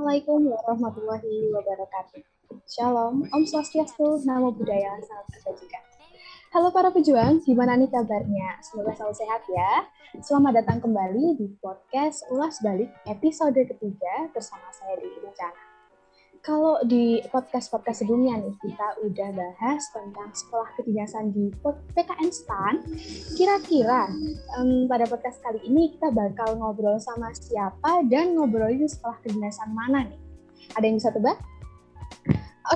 Assalamualaikum warahmatullahi wabarakatuh. Shalom, Om Swastiastu, Namo Buddhaya, salam kebajikan. Halo para pejuang, gimana nih kabarnya? Semoga selalu sehat ya. Selamat datang kembali di podcast Ulas Balik episode ketiga bersama saya Dewi Rencana. Kalau di podcast-podcast sebelumnya nih, kita udah bahas tentang sekolah kedinasan di PKN STAN. Kira-kira pada podcast kali ini kita bakal ngobrol sama siapa dan ngobrolin sekolah kedinasan mana nih? Ada yang bisa tebak?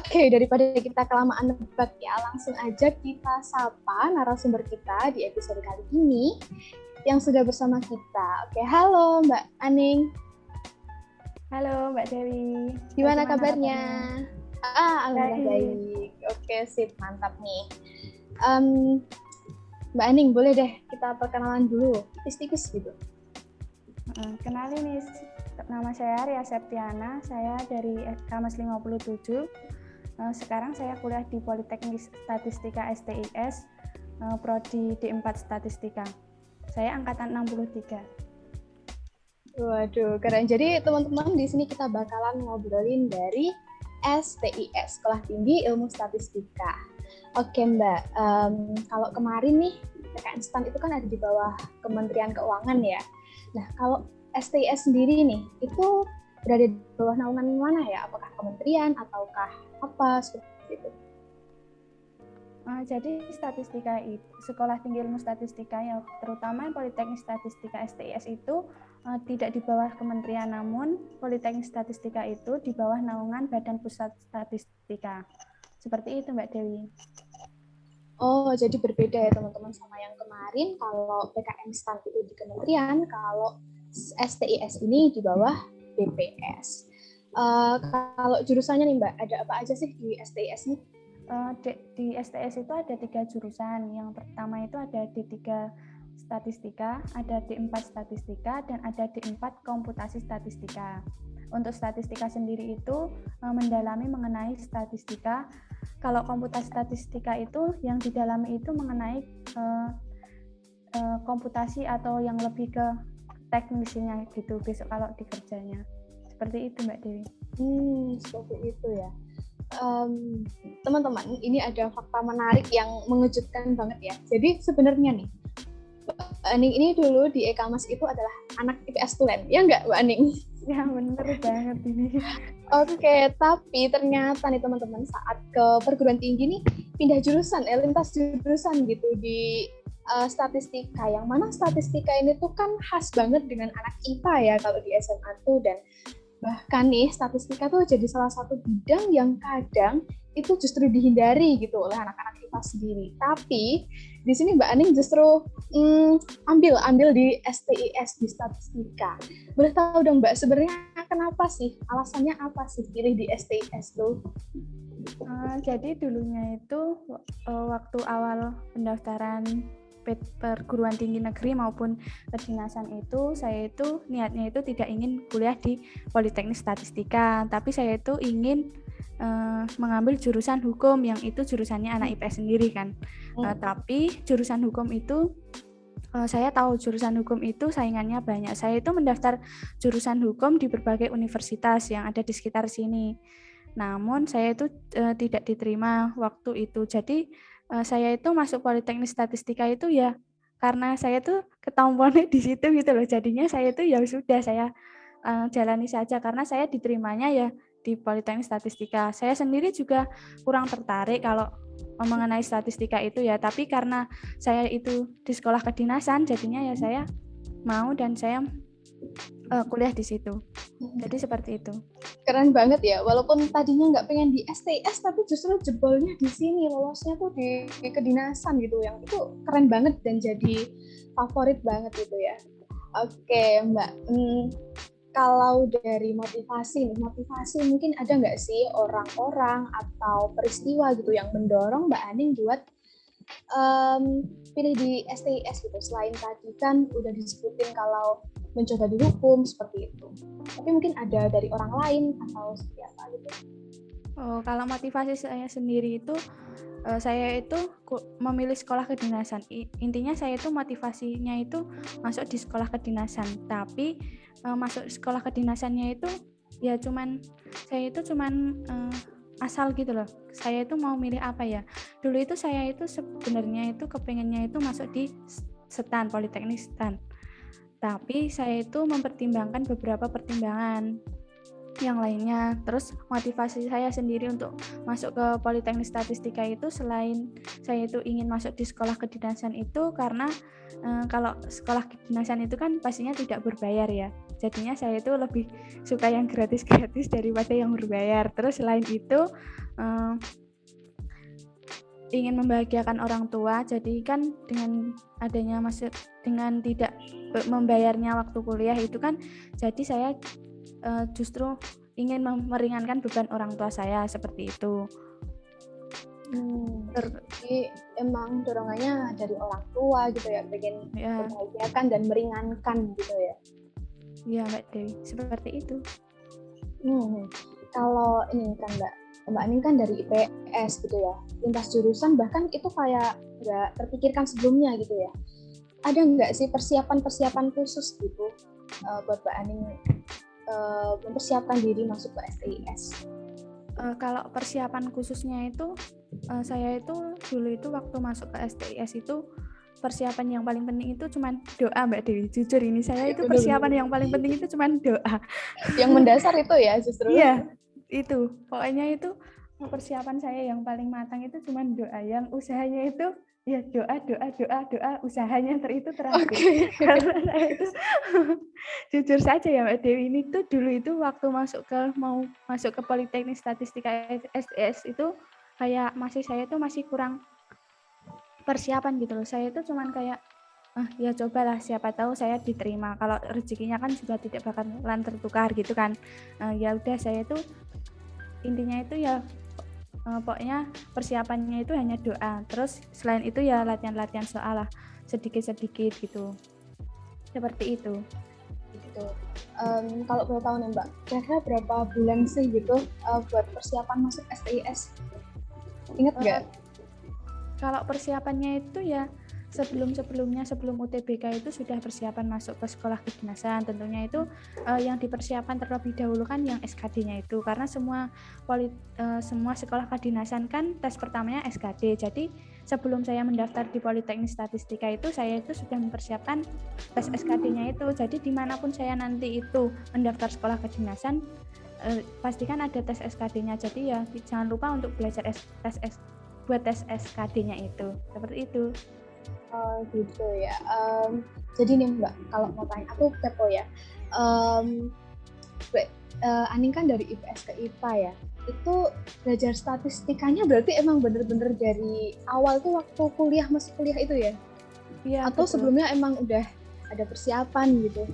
Oke, daripada kita kelamaan nebak ya, langsung aja kita sapa narasumber kita di episode kali ini yang sudah bersama kita. Oke, halo Mbak Aning. Halo Mbak Dewi. Gimana kabarnya? Alhamdulillah baik. Oke, sip, mantap nih. Mbak Aning, boleh deh kita perkenalan dulu, tipis-tipis gitu. Kenalin nih, nama saya Ria Septiana, saya dari Kamas 57. Sekarang saya kuliah di Politeknik Statistika STIS, Prodi D4 Statistika. Saya angkatan 63. Waduh, keren. Jadi teman-teman di sini kita bakalan ngobrolin dari STIS, Sekolah Tinggi Ilmu Statistika. Oke Mbak, kalau kemarin nih PKN STAN itu kan ada di bawah Kementerian Keuangan ya. Nah kalau STIS sendiri nih itu berada di bawah naungan mana ya? Apakah kementerian ataukah apa seperti itu? Jadi statistika itu, Sekolah Tinggi Ilmu Statistika yang terutama Politeknik Statistika STIS itu tidak di bawah kementerian, namun Politeknik Statistika itu di bawah naungan Badan Pusat Statistika. Seperti itu Mbak Dewi. Oh, jadi berbeda ya teman-teman sama yang kemarin. Kalau PKN STAN itu di kementerian, kalau STIS ini di bawah BPS. Kalau jurusannya nih Mbak, ada apa aja sih di STIS nih? Di STS itu ada 3 jurusan. Yang pertama itu ada D3 Statistika, ada D4 Statistika, dan ada D4 Komputasi Statistika. Untuk statistika sendiri itu mendalami mengenai statistika. Kalau komputasi statistika itu yang didalami itu mengenai komputasi atau yang lebih ke teknisnya gitu besok kalau di kerjanya. Seperti itu Mbak Dewi. Seperti itu ya. Teman-teman, ini ada fakta menarik yang mengejutkan banget ya. Jadi sebenarnya nih, Mbak Aning ini dulu di Ekamas itu adalah anak IPS Tulen, ya nggak Mbak Aning? Ya bener banget ini. Oke, tapi ternyata nih teman-teman saat ke perguruan tinggi nih pindah jurusan, lintas jurusan gitu di statistika. Yang mana statistika ini tuh kan khas banget dengan anak IPA ya kalau di SMA tuh, dan bahkan nih statistika tuh jadi salah satu bidang yang kadang itu justru dihindari gitu oleh anak-anak IPA sendiri. Tapi di sini Mbak Aning justru ambil di STIS, di statistika. Boleh tahu dong Mbak, sebenarnya kenapa sih? Alasannya apa sih pilih di STIS tuh? Jadi dulunya itu waktu awal pendaftaran perguruan tinggi negeri maupun kedinasan itu, saya itu niatnya itu tidak ingin kuliah di Politeknik Statistika, tapi saya itu ingin mengambil jurusan hukum yang itu jurusannya anak IPS sendiri kan. Tapi jurusan hukum itu saya tahu jurusan hukum itu saingannya banyak. Saya itu mendaftar jurusan hukum di berbagai universitas yang ada di sekitar sini. Namun saya itu tidak diterima waktu itu. Jadi saya itu masuk Politeknik Statistika itu ya karena saya tuh ketomponnya di situ gitu loh. Jadinya saya itu ya sudah saya jalani saja karena saya diterimanya ya di Politeknik Statistika. Saya sendiri juga kurang tertarik kalau mengenai statistika itu ya, tapi karena saya itu di sekolah kedinasan jadinya ya saya mau dan saya kuliah di situ. Jadi seperti itu. Keren banget ya, walaupun tadinya nggak pengen di STS tapi justru jebolnya di sini, lolosnya tuh di kedinasan gitu, yang itu keren banget dan jadi favorit banget gitu ya. Oke Mbak, kalau dari motivasi mungkin ada nggak sih orang-orang atau peristiwa gitu yang mendorong Mbak Aning buat pilih di STIS gitu, selain tadi kan udah disebutin kalau mencoba di hukum seperti itu, tapi mungkin ada dari orang lain atau seperti apa gitu? Kalau motivasi saya sendiri itu saya itu memilih sekolah kedinasan. Intinya saya itu motivasinya itu masuk di sekolah kedinasan, tapi masuk sekolah kedinasannya itu ya saya itu cuman asal gitu loh. Saya itu mau milih apa ya. Dulu itu saya itu sebenarnya itu kepengennya itu masuk di STAN, Politeknik STAN. Tapi saya itu mempertimbangkan beberapa pertimbangan yang lainnya. Terus motivasi saya sendiri untuk masuk ke Politeknik Statistika itu, selain saya itu ingin masuk di sekolah kedinasan itu karena kalau sekolah kedinasan itu kan pastinya tidak berbayar ya. Jadinya saya itu lebih suka yang gratis-gratis daripada yang berbayar. Terus selain itu ingin membahagiakan orang tua, jadi kan dengan adanya dengan tidak membayarnya waktu kuliah itu kan, jadi saya justru ingin meringankan beban orang tua saya seperti itu. Jadi emang dorongannya dari orang tua gitu ya, pengen membahagiakan dan meringankan gitu ya. Iya Mbak Dewi, seperti itu. Kalau ini kan Mbak Aning kan dari IPS gitu ya, lintas jurusan bahkan itu kayak nggak terpikirkan sebelumnya gitu ya. Ada nggak sih persiapan khusus gitu buat Mbak Aning mempersiapkan diri masuk ke STIS? Kalau persiapan khususnya itu, saya itu dulu itu waktu masuk ke STIS itu persiapan yang paling penting itu cuman doa Mbak Dewi. Jujur ini saya itu persiapan yang paling penting itu cuman doa. Yang mendasar itu ya justru. Iya, itu. Pokoknya itu persiapan saya yang paling matang itu cuman doa. Yang usahanya itu ya doa, usahanya itu terakhir. Okay. Karena saya itu jujur saja ya Mbak Dewi, ini tuh dulu itu waktu mau masuk ke Politeknik Statistika STS itu kayak saya itu masih kurang persiapan gitu loh. Saya itu cuman kayak ya cobalah, siapa tahu saya diterima. Kalau rezekinya kan juga tidak bakalan tertukar gitu kan. Ya udah, saya itu intinya itu ya pokoknya persiapannya itu hanya doa. Terus selain itu ya latihan soal lah sedikit-sedikit gitu. Seperti itu. Gitu. Kalau boleh tahu nih Mbak, kira-kira berapa bulan sih gitu buat persiapan masuk STIS? Ingat nggak? Kalau persiapannya itu ya sebelum UTBK itu sudah persiapan masuk ke sekolah kedinasan. Tentunya itu yang dipersiapkan terlebih dahulu kan yang SKD-nya itu, karena semua sekolah kedinasan kan tes pertamanya SKD. Jadi sebelum saya mendaftar di Politeknik Statistika itu, saya itu sudah mempersiapkan tes SKD-nya itu. Jadi dimanapun saya nanti itu mendaftar sekolah kedinasan, pastikan ada tes SKD-nya. Jadi ya jangan lupa untuk belajar buat tes SKD-nya itu. Seperti itu. Oh gitu ya. Jadi nih Mbak, kalau mau tanya, aku kepo ya. Aning kan dari IPS ke IPA ya. Itu belajar statistikanya berarti emang bener-bener dari awal tuh waktu masuk kuliah itu ya? Iya. Atau betul. Sebelumnya emang udah ada persiapan gitu?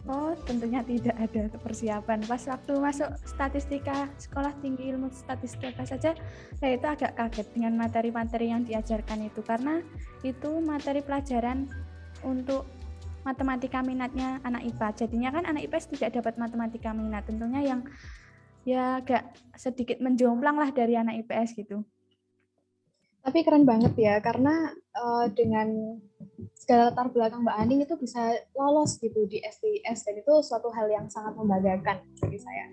Oh, tentunya tidak ada persiapan. Pas waktu masuk statistika, sekolah tinggi ilmu statistika saja, saya itu agak kaget dengan materi-materi yang diajarkan itu, karena itu materi pelajaran untuk matematika minatnya anak IPA. Jadinya kan anak IPS tidak dapat matematika minat, tentunya yang ya agak sedikit menjomplang lah dari anak IPS gitu. Tapi keren banget ya, karena dengan segala latar belakang Mbak Aning itu bisa lolos gitu di STIS, dan itu suatu hal yang sangat membanggakan bagi saya.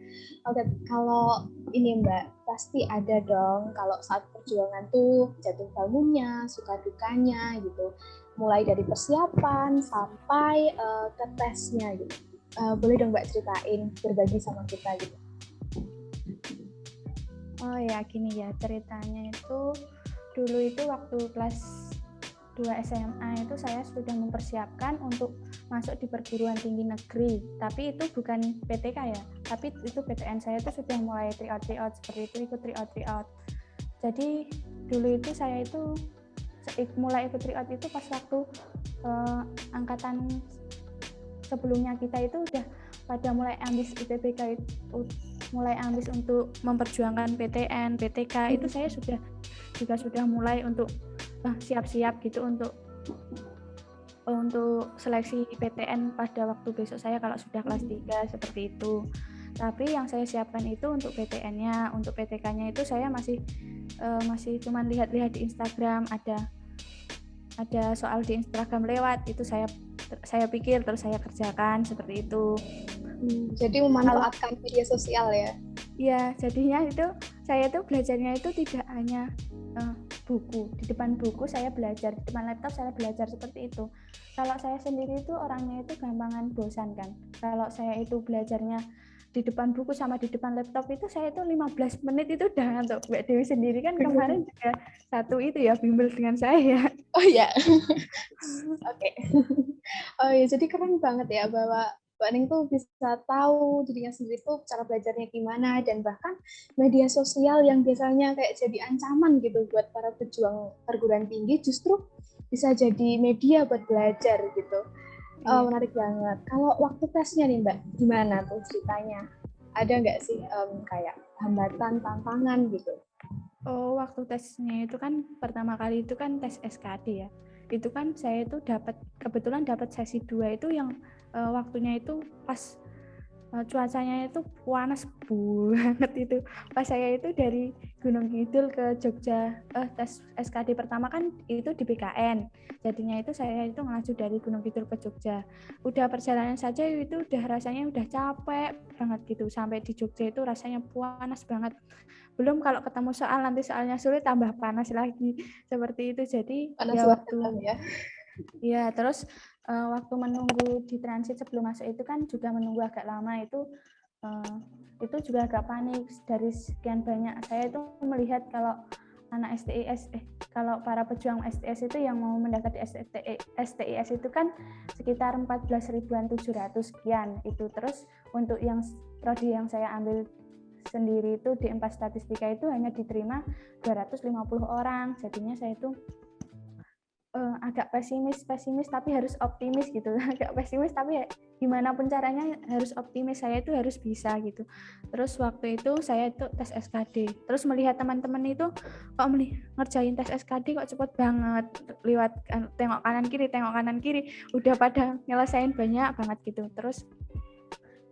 Oke, kalau ini Mbak, pasti ada dong kalau saat perjuangan tuh jatuh bangunnya, suka dukanya gitu. Mulai dari persiapan sampai ke tesnya gitu. Boleh dong Mbak ceritain, berbagi sama kita gitu. Oh ya, gini ya ceritanya itu. Dulu itu waktu kelas 2 SMA itu saya sudah mempersiapkan untuk masuk di perguruan tinggi negeri, tapi itu bukan PTK ya, tapi itu PTN. Saya itu sudah mulai tryout seperti itu, ikut tryout. Jadi dulu itu saya itu mulai ikut tryout itu pas waktu angkatan sebelumnya kita itu udah pada mulai ambis UTBK itu, mulai ambis untuk memperjuangkan PTN, PTK. Itu saya sudah mulai untuk siap-siap gitu untuk seleksi PTN pada waktu besok saya kalau sudah kelas 3 seperti itu. Tapi yang saya siapkan itu untuk PTN-nya, untuk PTK-nya itu saya masih cuman lihat-lihat di Instagram, ada soal di Instagram lewat, itu saya saya pikir terus saya kerjakan seperti itu. Jadi memanfaatkan media sosial ya? Iya, jadinya itu saya tuh belajarnya itu tidak hanya buku, di depan buku saya belajar, di depan laptop saya belajar seperti itu. Kalau saya sendiri itu orangnya itu gampangan bosan kan. Kalau saya itu belajarnya di depan buku sama di depan laptop itu saya itu 15 menit itu udah ngantuk. Mbak Dewi sendiri kan kemarin juga satu itu ya bimbel dengan saya. Oh ya, oke. Oh ya, jadi keren banget ya bahwa Mbak Ning tuh bisa tahu dirinya sendiri tuh cara belajarnya gimana, dan bahkan media sosial yang biasanya kayak jadi ancaman gitu buat para pejuang perguruan tinggi justru bisa jadi media buat belajar gitu. Menarik banget. Kalau waktu tesnya nih Mbak, gimana tuh ceritanya? Ada nggak sih kayak hambatan, tantangan gitu? Oh, waktu tesnya itu kan pertama kali itu kan tes SKD ya. Itu kan saya itu kebetulan dapat sesi 2 itu yang waktunya itu pas cuacanya itu panas banget itu. Pas saya itu dari Gunung Kidul ke Jogja, tes SKD pertama kan itu di BKN. Jadinya itu saya itu ngaju dari Gunung Kidul ke Jogja. Udah perjalanan saja itu udah rasanya udah capek banget gitu. Sampai di Jogja itu rasanya panas banget. Belum kalau ketemu soal nanti soalnya sulit tambah panas lagi. Seperti itu. Jadi Panas ya banget ya. Ya, terus waktu menunggu di transit sebelum masuk itu kan juga menunggu agak lama itu juga agak panik dari sekian banyak. Saya itu melihat kalau anak STIS kalau para pejuang STIS itu yang mau mendaftar di STIS itu kan sekitar 14.700 sekian itu. Terus untuk yang prodi yang saya ambil sendiri itu di 4 statistika itu hanya diterima 250 orang. Jadinya saya itu agak pesimis tapi harus optimis gitu. Agak pesimis tapi ya, gimana pun caranya harus optimis, saya itu harus bisa gitu. Terus waktu itu saya itu tes SKD, terus melihat teman-teman itu kok ngerjain tes SKD kok cepet banget, lewat tengok kanan kiri udah pada nyelesain banyak banget gitu. Terus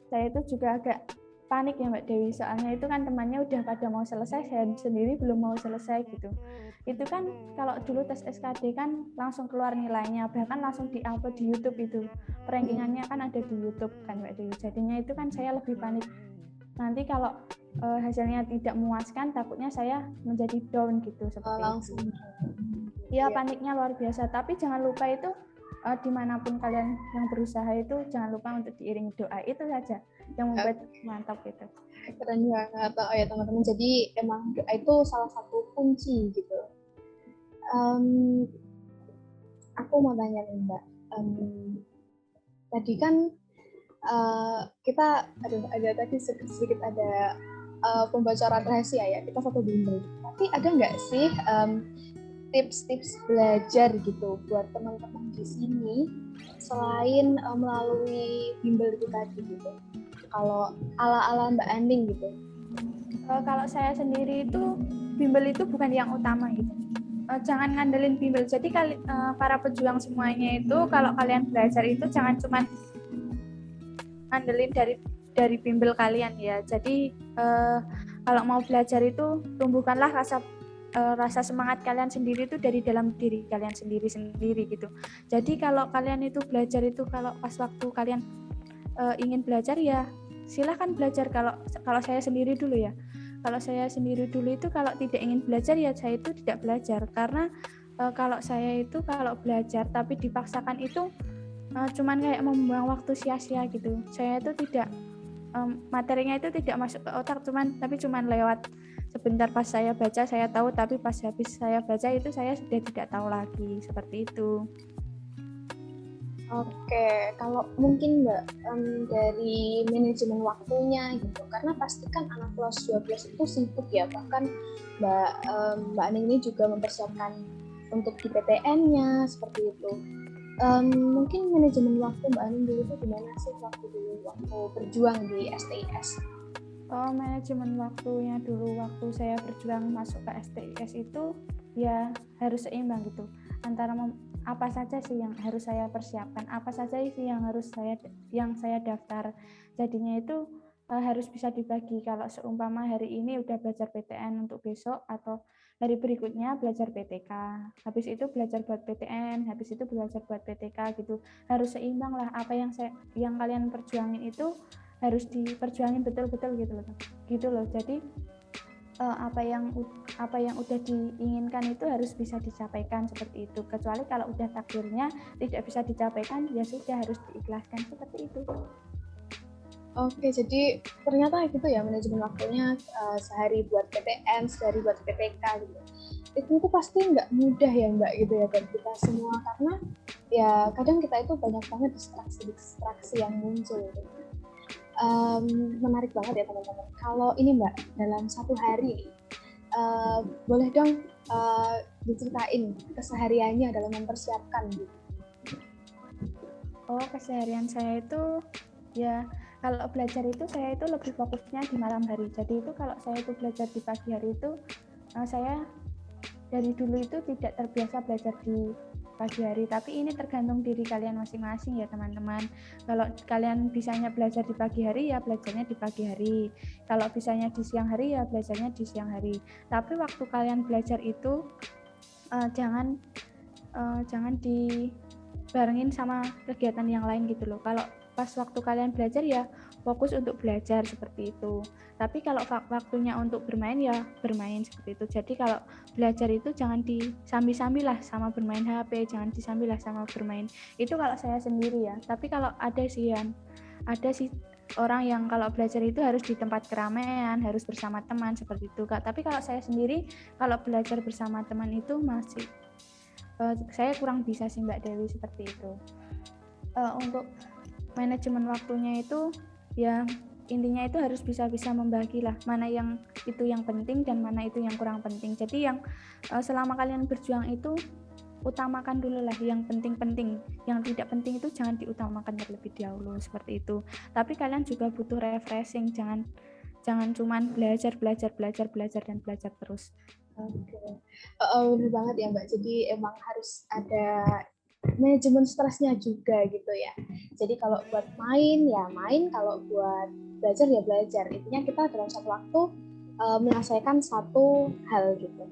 saya itu juga agak panik ya Mbak Dewi, soalnya itu kan temannya udah pada mau selesai, saya sendiri belum mau selesai gitu. Itu kan kalau dulu tes SKD kan langsung keluar nilainya, bahkan langsung di-upload di YouTube itu. Rankingannya kan ada di YouTube kan Mbak Dewi. Jadinya itu kan saya lebih panik. Nanti kalau hasilnya tidak memuaskan, takutnya saya menjadi down gitu seperti langsung. itu. Ya paniknya luar biasa, tapi jangan lupa itu dimanapun kalian yang berusaha itu jangan lupa untuk diiringi doa, itu saja yang membuat mantap gitu. Keren banget ya teman-teman. Jadi emang doa itu salah satu kunci gitu. Aku mau tanya nih Mbak, tadi kan kita ada tadi sedikit ada pembocoran rahasia ya, kita satu bimbel. Tapi ada nggak sih tips-tips belajar gitu buat teman-teman di sini selain melalui bimbel itu tadi gitu? Kalau ala-ala Mbak Aning gitu. Kalau saya sendiri itu bimbel itu bukan yang utama gitu. Jangan ngandelin bimbel. Jadi para pejuang semuanya itu kalau kalian belajar itu jangan cuma ngandelin dari bimbel kalian ya. Jadi kalau mau belajar itu tumbuhkanlah rasa semangat kalian sendiri itu dari dalam diri kalian sendiri gitu. Jadi kalau kalian itu belajar itu kalau pas waktu kalian ingin belajar ya silahkan belajar. Kalau saya sendiri dulu ya. Kalau saya sendiri dulu itu kalau tidak ingin belajar ya saya itu tidak belajar, karena kalau saya itu kalau belajar tapi dipaksakan itu cuman kayak membuang waktu sia-sia gitu. Saya itu tidak materinya itu tidak masuk ke otak, tapi cuman lewat sebentar. Pas saya baca saya tahu, tapi pas habis saya baca itu saya sudah tidak tahu lagi, seperti itu. Oke, kalau mungkin Mbak dari manajemen waktunya gitu, karena pasti kan anak kelas 12 itu sibuk ya, bahkan Mbak Aning ini juga mempersiapkan untuk di PTN-nya seperti itu. Mungkin manajemen waktu Mbak Aning dulu itu gimana sih waktu berjuang di STIS? Manajemen waktunya dulu waktu saya berjuang masuk ke STIS itu ya harus seimbang gitu, antara apa saja sih yang harus saya persiapkan, apa saja sih yang saya daftar. Jadinya itu harus bisa dibagi. Kalau seumpama hari ini udah belajar PTN untuk besok, atau hari berikutnya belajar PTK, habis itu belajar buat PTN, habis itu belajar buat PTK gitu. Harus seimbang lah, apa yang kalian perjuangin itu harus diperjuangin betul-betul gitu loh. Jadi apa yang udah diinginkan itu harus bisa disampaikan seperti itu. Kecuali kalau udah takdirnya tidak bisa disampaikan, ya sudah harus diikhlaskan seperti itu. Oke, jadi ternyata gitu ya manajemen waktunya, sehari buat PTN, sehari buat PTK gitu. Itu tuh pasti nggak mudah ya Mbak gitu ya buat kita semua, karena ya kadang kita itu banyak banget distraksi yang muncul gitu. Menarik banget ya teman-teman. Kalau ini Mbak, dalam satu hari boleh dong diceritain kesehariannya dalam mempersiapkan gitu. Oh, keseharian saya itu ya, kalau belajar itu saya itu lebih fokusnya di malam hari. Jadi itu kalau saya itu belajar di pagi hari itu, saya dari dulu itu tidak terbiasa belajar di pagi hari, tapi ini tergantung diri kalian masing-masing ya teman-teman. Kalau kalian bisanya belajar di pagi hari, ya belajarnya di pagi hari. Kalau bisanya di siang hari, ya belajarnya di siang hari. Tapi waktu kalian belajar itu jangan dibarengin sama kegiatan yang lain gitu loh. Kalau pas waktu kalian belajar ya fokus untuk belajar seperti itu. Tapi kalau waktunya untuk bermain ya bermain seperti itu. Jadi kalau belajar itu jangan disambi-sambi lah sama bermain HP, jangan disambi lah sama bermain. Itu kalau saya sendiri ya. Tapi kalau ada sih orang yang kalau belajar itu harus di tempat keramaian, harus bersama teman seperti itu Kak. Tapi kalau saya sendiri kalau belajar bersama teman itu masih saya kurang bisa sih Mbak Dewi seperti itu. Untuk manajemen waktunya itu ya intinya itu harus bisa membagi lah mana yang itu yang penting dan mana itu yang kurang penting. Jadi yang selama kalian berjuang itu utamakan dulu lah yang penting-penting, yang tidak penting itu jangan diutamakan terlebih dahulu seperti itu. Tapi kalian juga butuh refreshing, jangan cuman belajar dan belajar terus. Oke, benar banget ya Mbak. Jadi emang harus ada manajemen stresnya juga gitu ya. Jadi kalau buat main ya main, kalau buat belajar ya belajar. Intinya kita dalam satu waktu menyelesaikan satu hal gitu.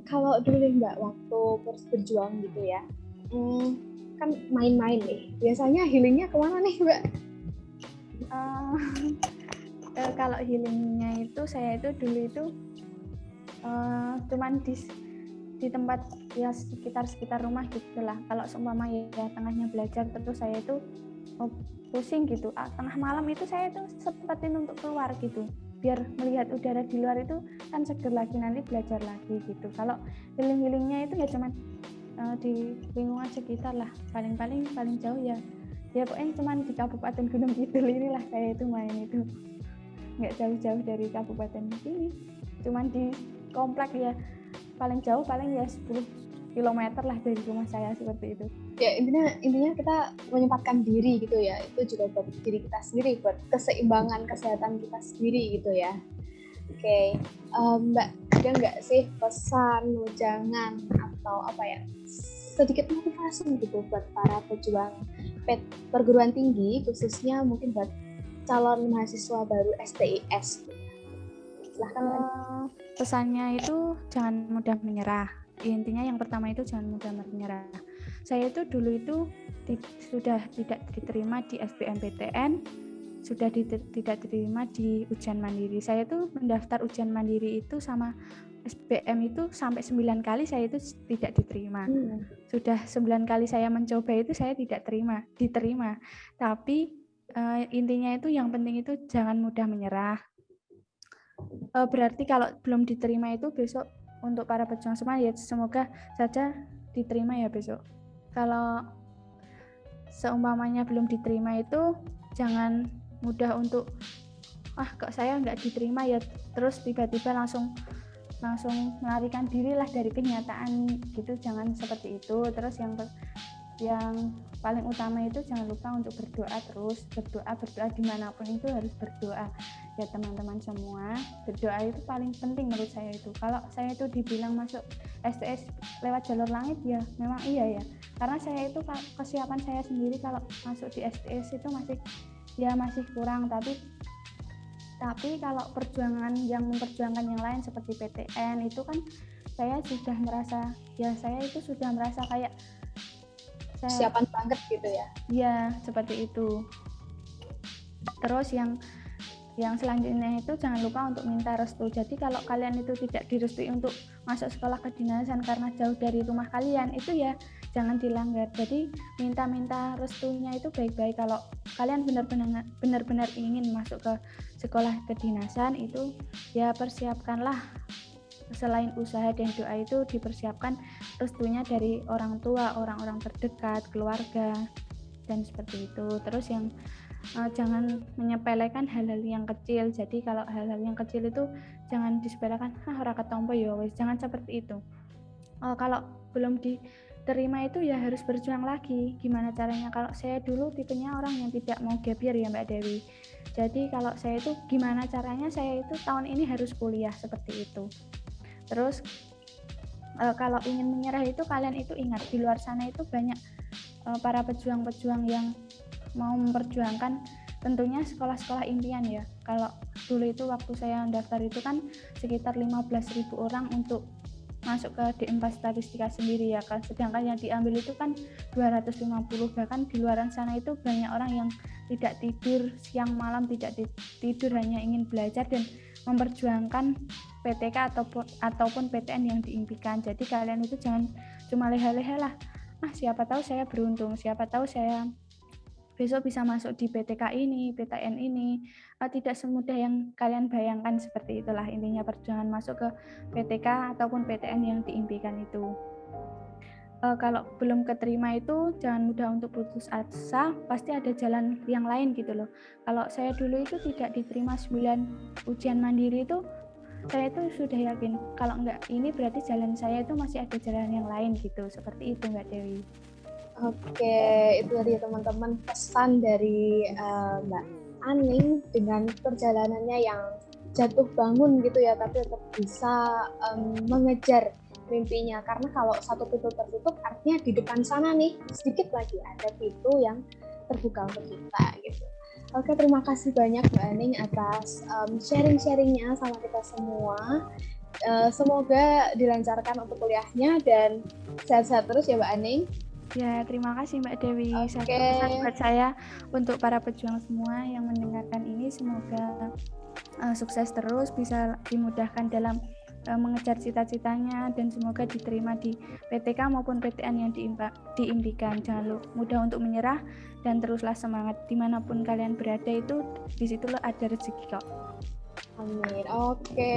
Kalau dulu nih Mbak, waktu berjuang gitu ya, kan main-main nih. Biasanya healingnya kemana nih Mbak? Kalau healingnya itu saya itu dulu itu cuman di tempat ya sekitar rumah gitulah. Kalau seumpama ya tengahnya belajar terus saya itu pusing gitu, tengah malam itu saya itu sempetin untuk keluar gitu biar melihat udara di luar itu kan seger lagi, nanti belajar lagi gitu. Kalau healingnya itu ya cuman di lingkungan sekitar lah, paling jauh ya pokoknya cuman di Kabupaten Gunung Kidul inilah saya itu main itu, nggak jauh-jauh dari kabupaten ini, cuman di komplek ya, paling jauh paling ya 10 kilometer lah dari rumah saya seperti itu. Ya intinya kita menyempatkan diri gitu ya, itu juga buat diri kita sendiri, buat keseimbangan kesehatan kita sendiri gitu ya. Oke, Mbak, ada nggak sih pesan, wejangan atau apa ya, sedikit motivasi gitu buat para pejuang perguruan tinggi, khususnya mungkin buat calon mahasiswa baru STIS? Silahkan. Pesannya itu jangan mudah menyerah. Intinya yang pertama itu jangan mudah menyerah. Saya itu dulu itu sudah tidak diterima di SBMPTN, sudah tidak diterima di ujian mandiri. Saya itu mendaftar ujian mandiri itu sama SBM itu sampai 9 kali saya itu tidak diterima. Sudah 9 kali saya mencoba itu saya tidak diterima. Tapi intinya itu yang penting itu jangan mudah menyerah. Berarti kalau belum diterima itu besok untuk para pejuang semua ya semoga saja diterima ya besok. Kalau seumpamanya belum diterima itu jangan mudah untuk kok saya nggak diterima ya terus tiba-tiba langsung melarikan diri lah dari kenyataan gitu, jangan seperti itu. Terus yang paling utama itu jangan lupa untuk berdoa terus, berdoa dimanapun itu harus berdoa ya teman-teman semua. Berdoa itu paling penting menurut saya itu. Kalau saya itu dibilang masuk STS lewat jalur langit ya memang iya ya, karena saya itu kesiapan saya sendiri kalau masuk di STS itu masih kurang, tapi Tapi kalau perjuangan yang memperjuangkan yang lain seperti PTN itu kan saya itu sudah merasa kayak Persiapan banget gitu ya. Ya, seperti itu. Terus yang selanjutnya itu jangan lupa untuk minta restu. Jadi kalau kalian itu tidak direstui untuk masuk sekolah kedinasan karena jauh dari rumah kalian, itu ya jangan dilanggar. Jadi minta restunya itu baik-baik. Kalau kalian benar-benar ingin masuk ke sekolah kedinasan, itu ya persiapkanlah. Selain usaha dan doa itu dipersiapkan restunya dari orang tua, orang-orang terdekat, keluarga, dan seperti itu. Terus yang jangan menyepelekan hal-hal yang kecil. Jadi kalau hal-hal yang kecil itu jangan disepelekan, ora ketompo ya wis, jangan seperti itu. Kalau belum diterima itu ya harus berjuang lagi. Gimana caranya? Kalau saya dulu tipenya orang yang tidak mau gap year ya Mbak Dewi. Jadi kalau saya itu gimana caranya saya itu tahun ini harus kuliah seperti itu. Terus kalau ingin menyerah itu kalian itu ingat di luar sana itu banyak para pejuang-pejuang yang mau memperjuangkan tentunya sekolah-sekolah impian ya. Kalau dulu itu waktu saya daftar itu kan sekitar 15.000 orang untuk masuk ke D4 statistika sendiri ya kan. Sedangkan yang diambil itu kan 250, bahkan di luar sana itu banyak orang yang tidak tidur siang malam, tidak tidur, hanya ingin belajar dan memperjuangkan PTK ataupun PTN yang diimpikan. Jadi kalian itu jangan cuma leha-leha lah. Siapa tahu saya beruntung, siapa tahu saya besok bisa masuk di PTK ini, PTN ini. Tidak semudah yang kalian bayangkan, seperti itulah intinya perjuangan masuk ke PTK ataupun PTN yang diimpikan itu. Kalau belum keterima itu jangan mudah untuk putus asa, pasti ada jalan yang lain gitu loh. Kalau saya dulu itu tidak diterima 9 ujian mandiri itu, saya itu sudah yakin kalau enggak ini berarti jalan saya itu masih ada jalan yang lain gitu, seperti itu Mbak Dewi. Oke, itu tadi teman-teman pesan dari Mbak Aning dengan perjalanannya yang jatuh bangun gitu ya, tapi tetap bisa mengejar mimpinya. Karena kalau satu pintu tertutup, artinya di depan sana nih sedikit lagi ada pintu yang terbuka untuk kita gitu. Oke, terima kasih banyak Mbak Aning atas sharing-sharingnya sama kita semua. Semoga dilancarkan untuk kuliahnya dan sehat-sehat terus ya Mbak Aning. Ya, terima kasih Mbak Dewi. Satu pesan buat saya untuk para pejuang semua yang mendengarkan ini, semoga sukses terus, bisa dimudahkan dalam mengejar cita-citanya, dan semoga diterima di PTK maupun PTN yang diimpikan. Jangan mudah untuk menyerah dan teruslah semangat. Dimanapun kalian berada itu, disitulah ada rezeki kok. Amin. Oke,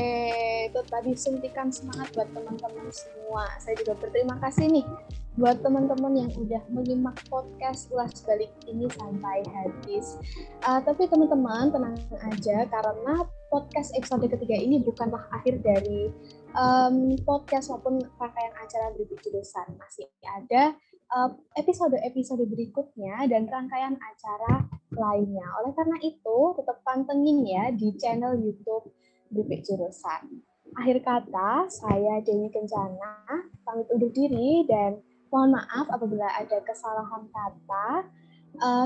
itu tadi suntikan semangat buat teman-teman semua. Saya juga berterima kasih nih buat teman-teman yang udah menyimak podcast Ulas Balik ini sampai habis. Tapi teman-teman tenang aja, karena podcast episode ketiga ini bukanlah akhir dari podcast maupun rangkaian acara Berikut Jurusan. Masih ada episode-episode berikutnya dan rangkaian acara lainnya. Oleh karena itu, tetap pantengin ya di channel YouTube Berikut Jurusan. Akhir kata, saya Dewi Kencana, pamit undur diri dan mohon maaf apabila ada kesalahan kata.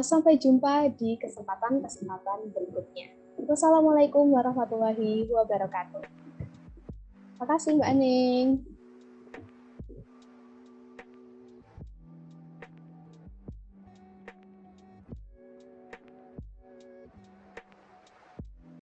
Sampai jumpa di kesempatan-kesempatan berikutnya. Wassalamualaikum warahmatullahi wabarakatuh. Terima kasih Mbak Aning.